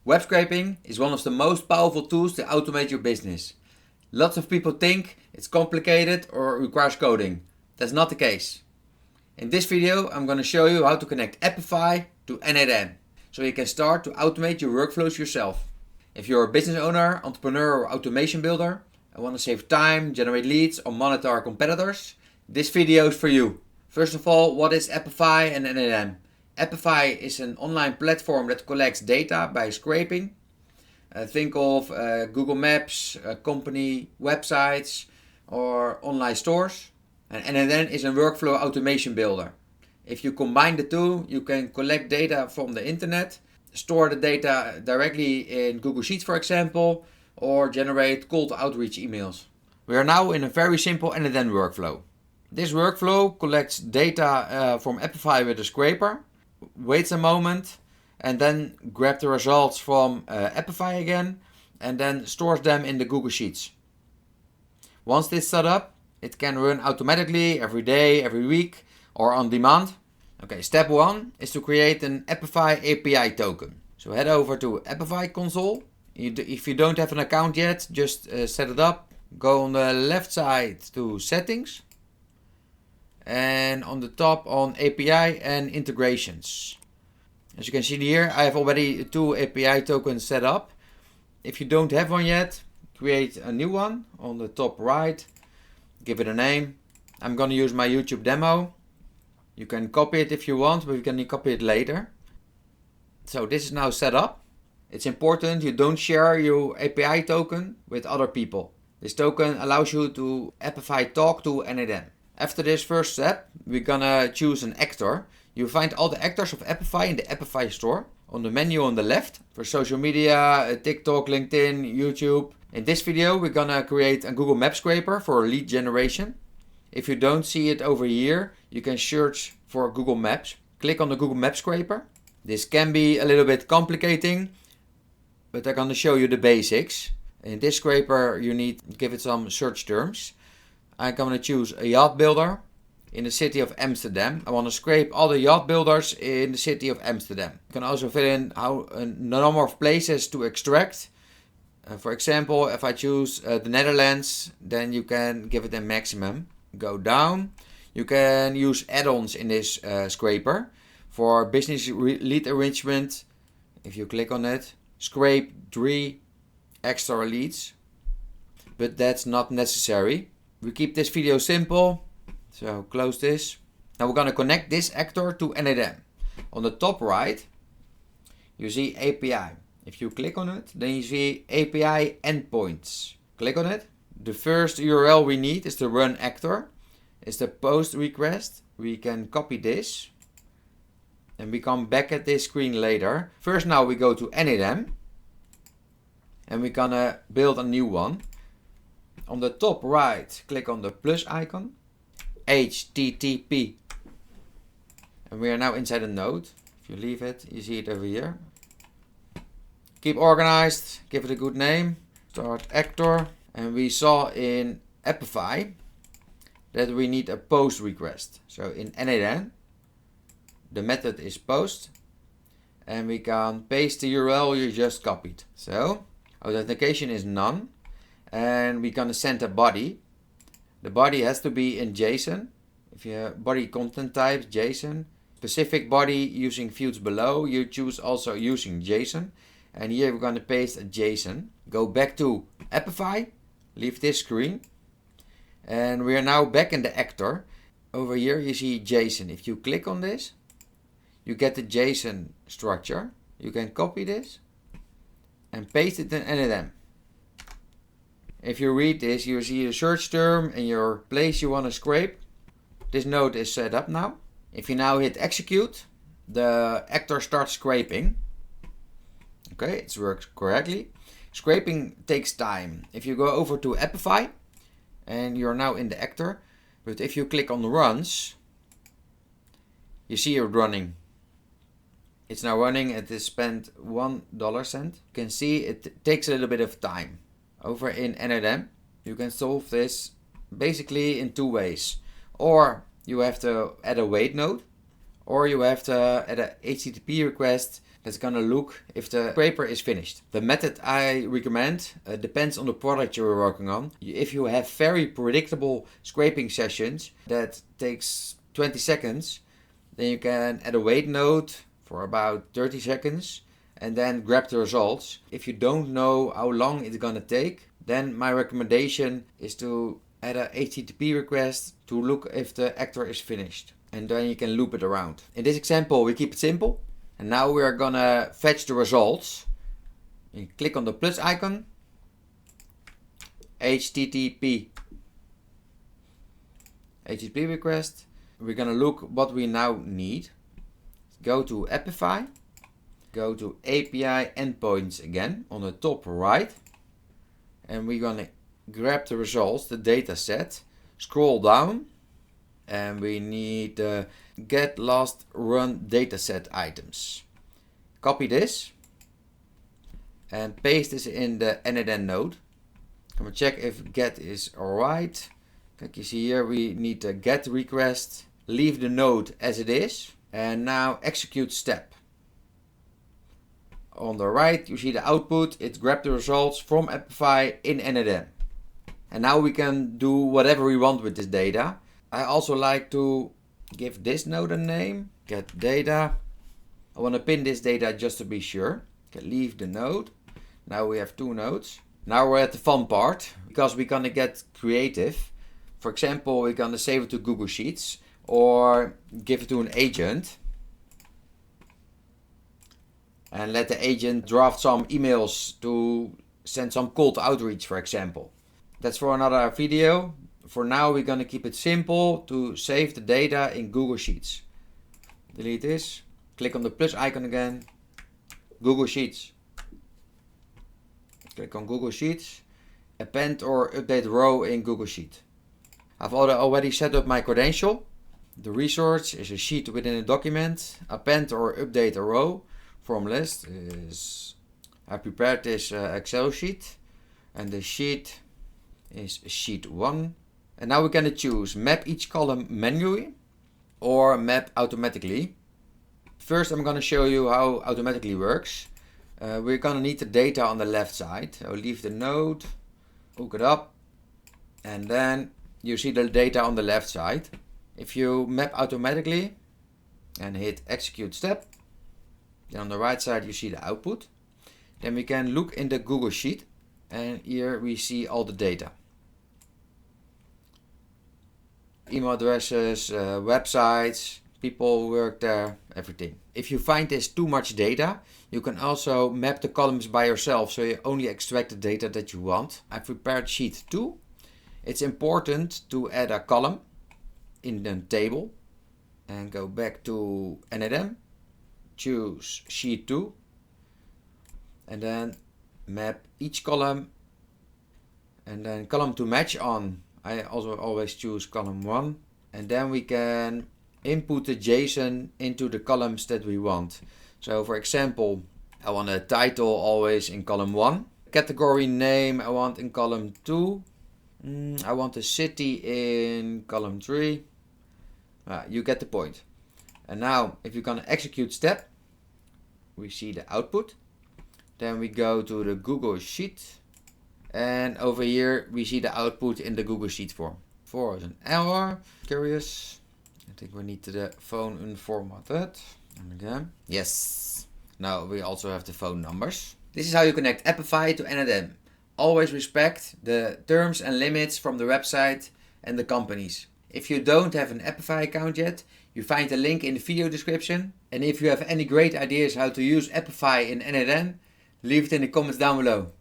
Web scraping is one of the most powerful tools to automate your business. Lots of people think it's complicated or requires coding. That's not the case. In this video, I'm going to show you how to connect Apify to n8n, so you can start to automate your workflows yourself. If you're a business owner, entrepreneur or automation builder and want to save time, generate leads or monitor competitors, this video is for you. First of all, what is Apify and n8n? Apify is an online platform that collects data by scraping. Think of Google Maps, company websites or online stores. And n8n is a workflow automation builder. If you combine the two, you can collect data from the internet, store the data directly in Google Sheets, for example, or generate cold outreach emails. We are now in a very simple n8n workflow. This workflow collects data from Apify with a scraper, waits a moment, and then grabs the results from Apify again, and then stores them in the Google Sheets. Once this is set up, it can run automatically every day, every week, or on demand. Okay, step 1 is to create an Apify API token. So head over to Apify console. If you don't have an account yet, just set it up. Go on the left side to settings. And on the top on API and integrations. As you can see here, I have already 2 API tokens set up. If you don't have one yet, create a new one on the top right. Give it a name. I'm going to use my YouTube demo. You can copy it if you want, but you can copy it later. So this is now set up. It's important you don't share your API token with other people. This token allows you to Apify talk to n8n. After this first step, we're gonna choose an actor. You find all the actors of Apify in the Apify store. On the menu on the left for social media, TikTok, LinkedIn, YouTube. In this video, we're gonna create a Google Maps scraper for lead generation. If you don't see it over here, you can search for Google Maps. Click on the Google Maps scraper. This can be a little bit complicating, but I'm gonna show you the basics. In this scraper, you need to give it some search terms. I'm going to choose a yacht builder in the city of Amsterdam. I want to scrape all the yacht builders in the city of Amsterdam. You can also fill in the number of places to extract. For example, if I choose the Netherlands, then you can give it a maximum. Go down. You can use add-ons in this scraper. For business lead arrangement, if you click on it, scrape 3 extra leads. But that's not necessary. We keep this video simple, so close this. Now we're going to connect this actor to n8n. On the top right, you see API. If you click on it, then you see API endpoints. Click on it. The first URL we need is the run actor. It's the post request. We can copy this. And we come back at this screen later. First now we go to n8n. And we're going to build a new one. On the top right, click on the plus icon, HTTP, and we are now inside a node. If you leave it, you see it over here. Keep organized, give it a good name, start actor, and we saw in Apify that we need a post request. So in n8n, the method is post, and we can paste the URL you just copied. So authentication is none. And we're gonna send a body. The body has to be in JSON. If you have body content type JSON, specific body using fields below, you choose also using JSON. And here we're gonna paste a JSON. Go back to Apify, leave this screen. And we are now back in the actor. Over here you see JSON. If you click on this, you get the JSON structure. You can copy this and paste it in n8n. If you read this, you see the search term and your place you want to scrape. This node is set up now. If you now hit execute, the actor starts scraping. Okay, it works correctly. Scraping takes time. If you go over to Apify, and you're now in the actor, but if you click on runs, you see it running. It's now running. It is spent $1. You can see it takes a little bit of time. Over in n8n, you can solve this basically in 2 ways. Or you have to add a wait node, or you have to add a HTTP request that's gonna look if the scraper is finished. The method I recommend depends on the product you're working on. If you have very predictable scraping sessions that takes 20 seconds, then you can add a wait node for about 30 seconds and then grab the results. If you don't know how long it's gonna take, then my recommendation is to add a HTTP request to look if the actor is finished. And then you can loop it around. In this example, we keep it simple. And now we are gonna fetch the results. You click on the plus icon. HTTP request. We're gonna look what we now need. Go to Apify. Go to API endpoints again on the top right. And we're gonna grab the results, the data set. Scroll down. And we need the get last run dataset items. Copy this and paste this in the n8n node. I'm gonna check if get is alright. Like you see here, we need the get request. Leave the node as it is, and now execute step. On the right, you see the output. It grabbed the results from Apify in n8n. And now we can do whatever we want with this data. I also like to give this node a name, get data. I want to pin this data just to be sure. Okay, leave the node. Now we have two nodes. Now we're at the fun part, because we're gonna get creative. For example, we're gonna save it to Google Sheets or give it to an agent. And let the agent draft some emails to send some cold outreach, for example. That's for another video. For now, we're gonna keep it simple to save the data in Google Sheets. Delete this. Click on the plus icon again. Google Sheets. Click on Google Sheets. Append or update row in Google Sheet. I've already set up my credential. The resource is a sheet within a document. Append or update a row. From list is, I prepared this Excel sheet. And the sheet is sheet 1. And now we're going to choose map each column manually or map automatically. First, I'm going to show you how automatically works. We're going to need the data on the left side. So leave the node, hook it up, and then you see the data on the left side. If you map automatically and hit execute step, then on the right side you see the output. Then we can look in the Google Sheet, and here we see all the data. Email addresses, websites, people who work there, everything. If you find this too much data, you can also map the columns by yourself, so you only extract the data that you want. I prepared sheet 2. It's important to add a column in the table and go back to n8n, choose sheet 2, and then map each column, and then column to match on. I also always choose column 1, and then we can input the JSON into the columns that we want. So for example, I want a title always in column 1. Category name I want in column 2. I want a city in column 3. You get the point. And now if you're gonna execute step, we see the output. Then we go to the Google Sheet. And over here we see the output in the Google Sheet form. 4 is an error. Curious. I think we need the phone unformatted. And again. Yes. Now we also have the phone numbers. This is how you connect Apify to n8n. Always respect the terms and limits from the website and the companies. If you don't have an Apify account yet, you find the link in the video description. And if you have any great ideas how to use Apify in n8n, leave it in the comments down below.